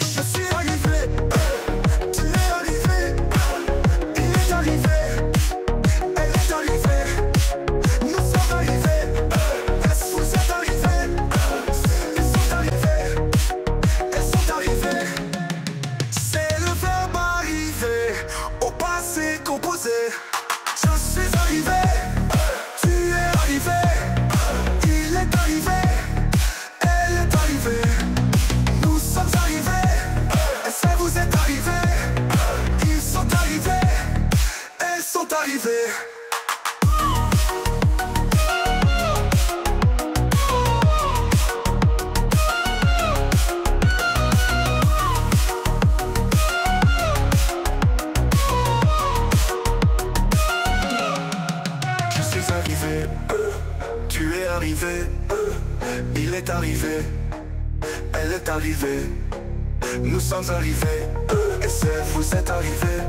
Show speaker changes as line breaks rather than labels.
Je suis arrivé, tu es arrivé, il est arrivé, elle est arrivée, nous sommes arrivés, est-ce que vous êtes arrivés, ils sont arrivés, elles sont arrivées. C'est le verbe arriver, au passé composé. Je suis arrivé, tu es arrivé, il est arrivé, elle est arrivée, nous sommes arrivés, est-ce que vous êtes arrivés, ils sont arrivés, elles sont arrivées. Je suis arrivé, tu es arrivé, il est arrivé, elle est arrivée, nous sommes arrivés, et c'est vous êtes arrivés.